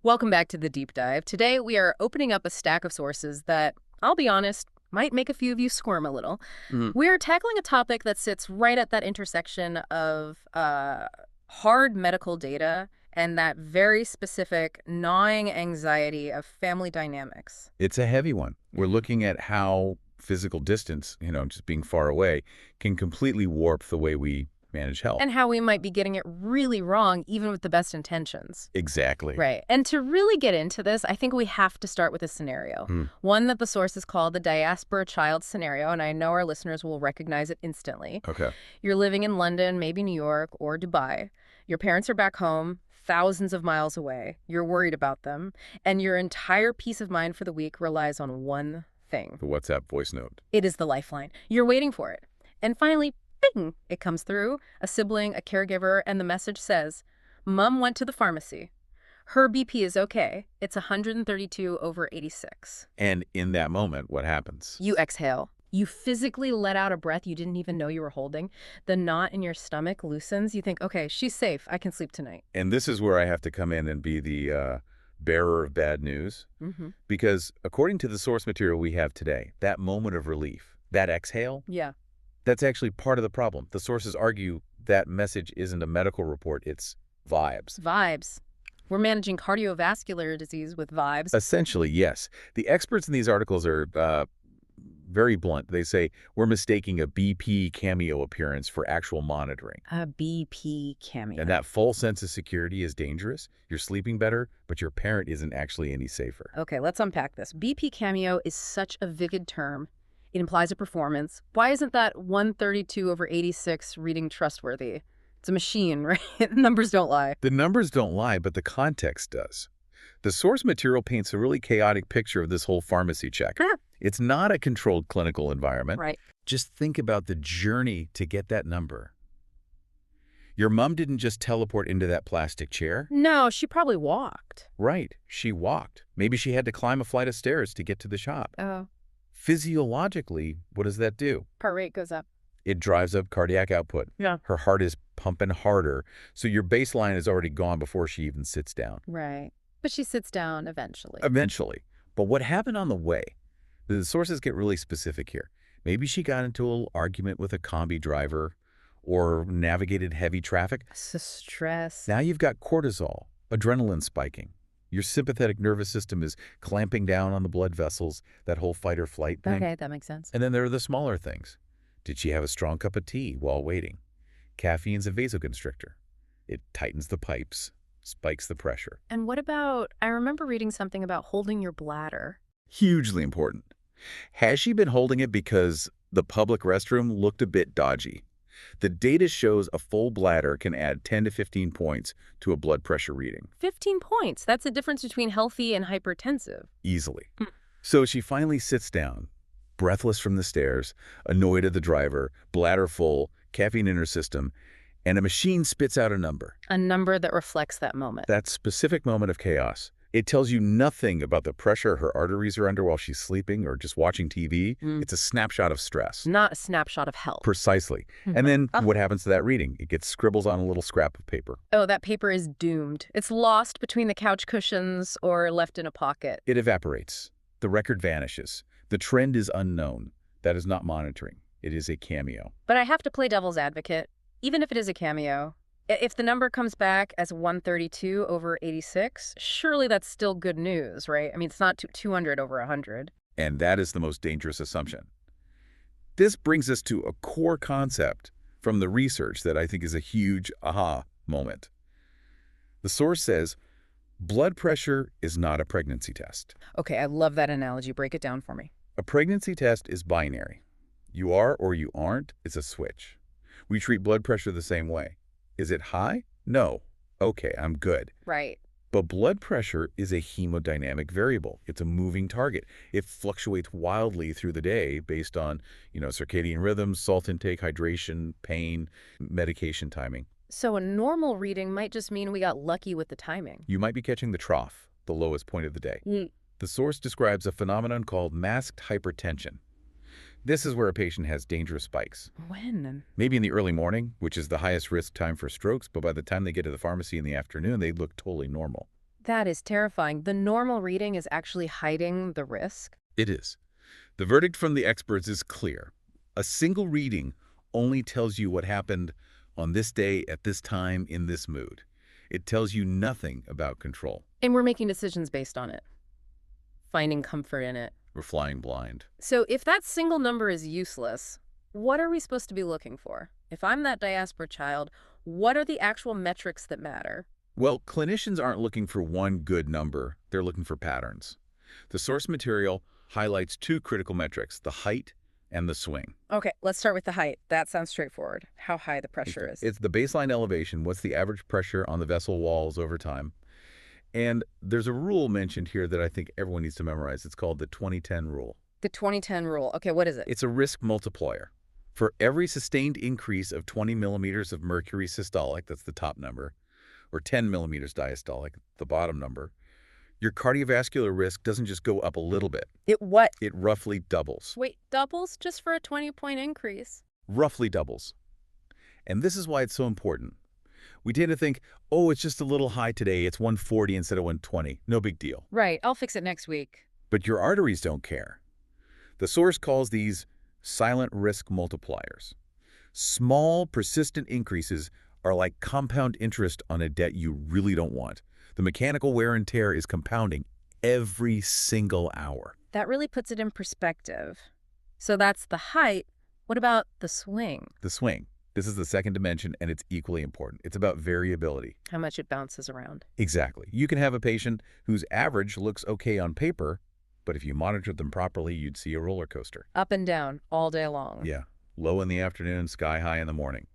Welcome back to the deep dive. Today we are opening up a stack of sources that, I'll be honest, might make a few of you squirm a little. Mhm. We're tackling a topic that sits right at that intersection of hard medical data and that very specific gnawing anxiety of family dynamics. It's a heavy one. We're Mhm. looking at how physical distance, just being far away, can completely warp the way we manage health. And how we might be getting it really wrong, even with the best intentions. Exactly. Right. And to really get into this, I think we have to start with a scenario, Hmm. one that the sources call the diaspora child scenario, and I know our listeners will recognize it instantly. Okay. You're living in London, maybe New York or Dubai. Your parents are back home, thousands of miles away. You're worried about them, and your entire peace of mind for the week relies on one thing. The WhatsApp voice note. It is the lifeline. You're waiting for it. And finally, bing, it comes through, a sibling, a caregiver, and the message says, Mom went to the pharmacy. Her BP is okay. It's 132/86. And in that moment, what happens? You exhale. You physically let out a breath you didn't even know you were holding. The knot in your stomach loosens. You think, okay, she's safe. I can sleep tonight. And this is where I have to come in and be the bearer of bad news. Mm-hmm. Because according to the source material we have today, that moment of relief, that exhale, Yeah. that's actually part of the problem. The sources argue that message isn't a medical report, it's vibes. Vibes. We're managing cardiovascular disease with vibes. Essentially, yes. The experts in these articles are very blunt. They say, we're mistaking a BP cameo appearance for actual monitoring. A BP cameo. And that false sense of security is dangerous. You're sleeping better, but your parent isn't actually any safer. Okay, let's unpack this. BP cameo is such a vivid term. It implies a performance. Why isn't that 132/86 reading trustworthy? It's a machine, right? Numbers don't lie. The numbers don't lie, but the context does. The source material paints a really chaotic picture of this whole pharmacy check. Yeah. It's not a controlled clinical environment. Right. Just think about the journey to get that number. Your mom didn't just teleport into that plastic chair. No, she probably walked. Right, she walked. Maybe she had to climb a flight of stairs to get to the shop. Oh, Physiologically, what does that do? heart rate goes up. It drives up cardiac output. Yeah. Her heart is pumping harder, so your baseline is already gone before she even sits down. Right. But she sits down eventually. Eventually. But what happened on the way? The sources get really specific here. Maybe she got into a little argument with a combi driver or navigated heavy traffic. Stress. Now you've got cortisol, adrenaline spiking. Your sympathetic nervous system is clamping down on the blood vessels, that whole fight or flight thing. Okay, that makes sense. And then there are the smaller things. Did she have a strong cup of tea while waiting? Caffeine's a vasoconstrictor. It tightens the pipes, spikes the pressure. And what about, I remember reading something about holding your bladder. Hugely important. Has she been holding it because the public restroom looked a bit dodgy? The data shows a full bladder can add 10 to 15 points to a blood pressure reading. 15 points. That's the difference between healthy and hypertensive. Easily. Hmm. So she finally sits down, breathless from the stairs, annoyed at the driver, bladder full, caffeine in her system, and a machine spits out a number. A number that reflects that moment. That specific moment of chaos. It tells you nothing about the pressure her arteries are under while she's sleeping or just watching TV. It's a snapshot of stress. Not a snapshot of health. Precisely. And then what happens to that reading? It gets scribbles on a little scrap of paper. Oh, that paper is doomed. It's lost between the couch cushions or left in a pocket. It evaporates. The record vanishes. The trend is unknown. That is not monitoring. It is a cameo. But I have to play devil's advocate. Even if it is a cameo, if the number comes back as 132/86, surely that's still good news, right? I mean, it's not 200/100. And that is the most dangerous assumption. This brings us to a core concept from the research that I think is a huge aha moment. The source says, blood pressure is not a pregnancy test. Okay, I love that analogy. Break it down for me. A pregnancy test is binary. You are or you aren't is a switch. We treat blood pressure the same way. Is it high? No. Okay, I'm good. Right. But blood pressure is a hemodynamic variable. It's a moving target. It fluctuates wildly through the day based on, circadian rhythms, salt intake, hydration, pain, medication timing. So a normal reading might just mean we got lucky with the timing. You might be catching the trough, the lowest point of the day. Mm. The source describes a phenomenon called masked hypertension. This is where a patient has dangerous spikes. When? Maybe in the early morning, which is the highest risk time for strokes, but by the time they get to the pharmacy in the afternoon, they look totally normal. That is terrifying. The normal reading is actually hiding the risk. It is. The verdict from the experts is clear. A single reading only tells you what happened on this day at this time in this mood. It tells you nothing about control. And we're making decisions based on it, finding comfort in it. We're flying blind. So if that single number is useless, what are we supposed to be looking for? If I'm that diaspora child, what are the actual metrics that matter? Well, clinicians aren't looking for one good number. They're looking for patterns. The source material highlights two critical metrics, the height and the swing. Okay, let's start with the height. That sounds straightforward. How high the pressure is. It's the baseline elevation. What's the average pressure on the vessel walls over time? And there's a rule mentioned here that I think everyone needs to memorize. It's called the 20-10 rule. The 20-10 rule. Okay, what is it? It's a risk multiplier. For every sustained increase of 20 millimeters of mercury systolic, that's the top number, or 10 millimeters diastolic, the bottom number, your cardiovascular risk doesn't just go up a little bit. It what? It roughly doubles. Wait, doubles just for a 20-point increase? Roughly doubles. And this is why it's so important. We tend to think, oh, it's just a little high today. It's 140 instead of 120. No big deal. Right, I'll fix it next week. But your arteries don't care. The source calls these silent risk multipliers. Small, persistent increases are like compound interest on a debt you really don't want. The mechanical wear and tear is compounding every single hour. That really puts it in perspective. So that's the height. What about the swing? The swing. This is the second dimension, and it's equally important. It's about variability. How much it bounces around. Exactly. You can have a patient whose average looks okay on paper, but if you monitored them properly, you'd see a roller coaster. Up and down, all day long. Yeah. Low in the afternoon, sky high in the morning.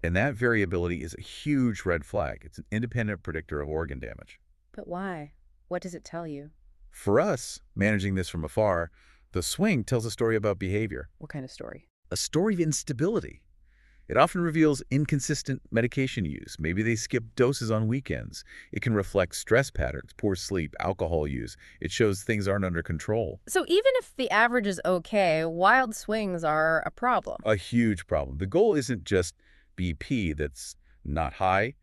And that variability is a huge red flag. It's an independent predictor of organ damage. But why? What does it tell you? For us, managing this from afar, the swing tells a story about behavior. What kind of story? A story of instability. It often reveals inconsistent medication use. Maybe they skip doses on weekends. It can reflect stress patterns, poor sleep, alcohol use. It shows things aren't under control. So even if the average is okay, wild swings are a problem. A huge problem. The goal isn't just BP that's not high.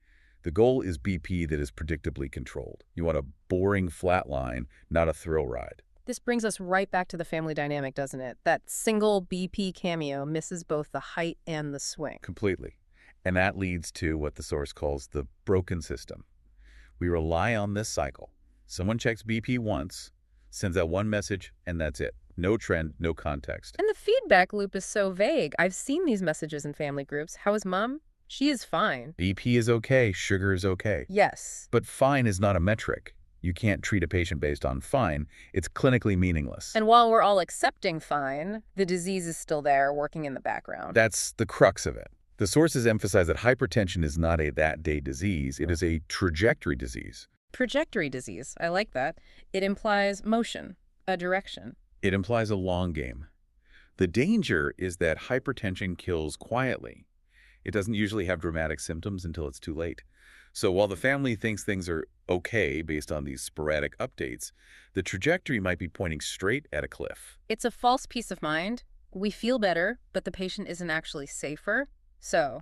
The goal is BP that is predictably controlled. You want a boring flat line, not a thrill ride. This brings us right back to the family dynamic, doesn't it? That single BP cameo misses both the height and the swing. Completely. And that leads to what the source calls the broken system. We rely on this cycle. Someone checks BP once, sends out one message, and that's it. No trend, no context. And the feedback loop is so vague. I've seen these messages in family groups. How is mom? She is fine. BP is okay. Sugar is okay. Yes. But fine is not a metric. You can't treat a patient based on fine. It's clinically meaningless. And while we're all accepting fine, the disease is still there, working in the background. That's the crux of it. The sources emphasize that hypertension is not a that-day disease. It is a trajectory disease. Trajectory disease. I like that. It implies motion, a direction. It implies a long game. The danger is that hypertension kills quietly. It doesn't usually have dramatic symptoms until it's too late. So while the family thinks things are okay based on these sporadic updates, the trajectory might be pointing straight at a cliff. It's a false peace of mind. We feel better, but the patient isn't actually safer. So,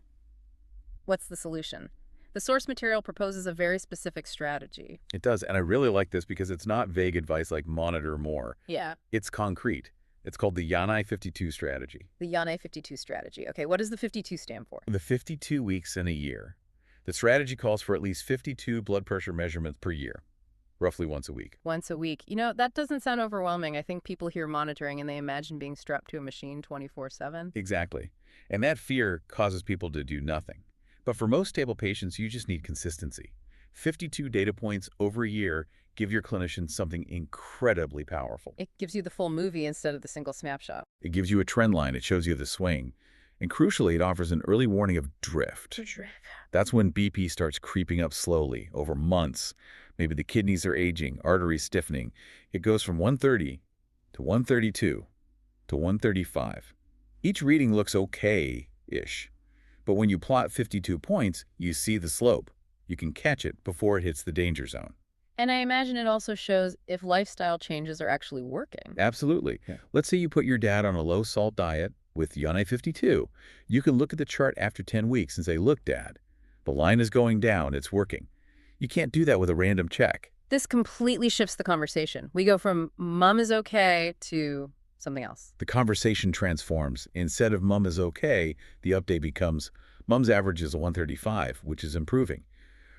what's the solution? The source material proposes a very specific strategy. It does, and I really like this because it's not vague advice like monitor more. Yeah. It's concrete. It's called the Yanai 52 strategy. The Yanai 52 strategy. Okay, what does the 52 stand for? The 52 weeks in a year. The strategy calls for at least 52 blood pressure measurements per year, roughly once a week. Once a week. You know, that doesn't sound overwhelming. I think people hear monitoring and they imagine being strapped to a machine 24/7. Exactly. And that fear causes people to do nothing. But for most stable patients, you just need consistency. 52 data points over a year give your clinician something incredibly powerful. It gives you the full movie instead of the single snapshot. It gives you a trend line. It shows you the swing. And crucially, it offers an early warning of drift. That's when BP starts creeping up slowly over months. Maybe the kidneys are aging, arteries stiffening. It goes from 130 to 132 to 135. Each reading looks okay-ish. But when you plot 52 points, you see the slope. You can catch it before it hits the danger zone. And I imagine it also shows if lifestyle changes are actually working. Absolutely. Yeah. Let's say you put your dad on a low-salt diet with Yanai 52. You can look at the chart after 10 weeks and say, look, Dad, the line is going down. It's working. You can't do that with a random check. This completely shifts the conversation. We go from mom is okay to something else. The conversation transforms. Instead of mom is okay, the update becomes mom's average is a 135, which is improving.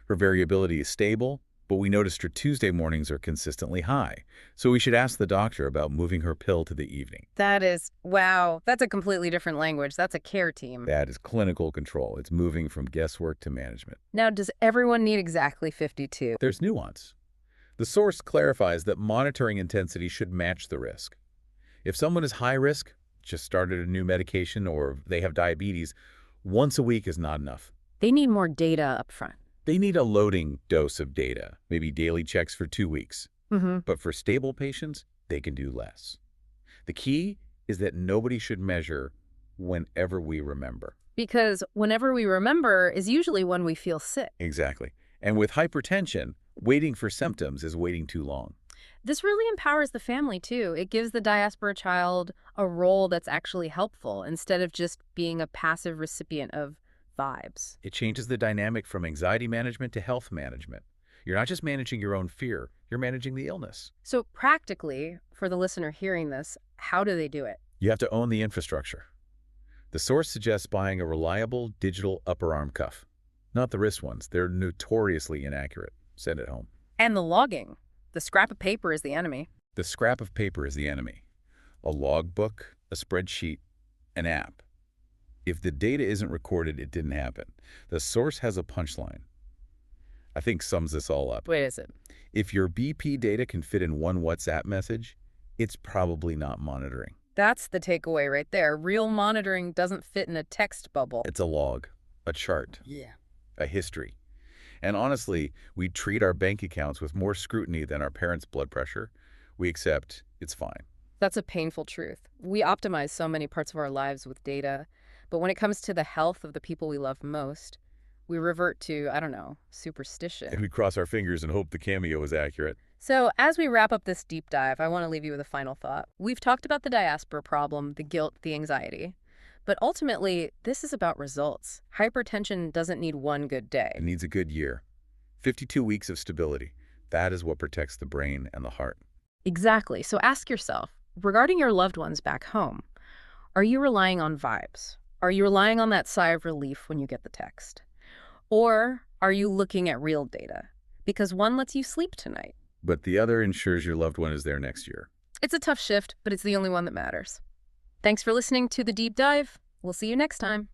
Her variability is stable, but we noticed her Tuesday mornings are consistently high, so we should ask the doctor about moving her pill to the evening. That is, wow, that's a completely different language. That's a care team. That is clinical control. It's moving from guesswork to management. Now, does everyone need exactly 52? There's nuance. The source clarifies that monitoring intensity should match the risk. If someone is high risk, just started a new medication, or they have diabetes, once a week is not enough. They need more data up front. They need a loading dose of data, maybe daily checks for 2 weeks. But for stable patients, they can do less. The key is that nobody should measure whenever we remember. Because whenever we remember is usually when we feel sick. Exactly. And with hypertension, waiting for symptoms is waiting too long. This really empowers the family, too. It gives the diaspora child a role that's actually helpful instead of just being a passive recipient of vibes. It changes the dynamic from anxiety management to health management. You're not just managing your own fear, you're managing the illness. So practically, for the listener hearing this, how do they do it? You have to own the infrastructure. The source suggests buying a reliable digital upper arm cuff. Not the wrist ones. They're notoriously inaccurate. Send it home. And the logging. The scrap of paper is the enemy. The scrap of paper is the enemy. A logbook, a spreadsheet, an app. If the data isn't recorded, it didn't happen. The source has a punchline. I think sums this all up. Wait, is it? If your BP data can fit in one WhatsApp message, it's probably not monitoring. That's the takeaway right there. Real monitoring doesn't fit in a text bubble. It's a log, a chart, a history. And honestly, we treat our bank accounts with more scrutiny than our parents' blood pressure. We accept it's fine. That's a painful truth. We optimize so many parts of our lives with data, but when it comes to the health of the people we love most, we revert to, I don't know, superstition. And we cross our fingers and hope the cameo is accurate. So as we wrap up this deep dive, I want to leave you with a final thought. We've talked about the diaspora problem, the guilt, the anxiety. But ultimately, this is about results. Hypertension doesn't need one good day. It needs a good year. 52 weeks of stability. That is what protects the brain and the heart. Exactly. So ask yourself, regarding your loved ones back home, are you relying on vibes? Are you relying on that sigh of relief when you get the text? Or are you looking at real data? Because one lets you sleep tonight. But the other ensures your loved one is there next year. It's a tough shift, but it's the only one that matters. Thanks for listening to The Deep Dive. We'll see you next time.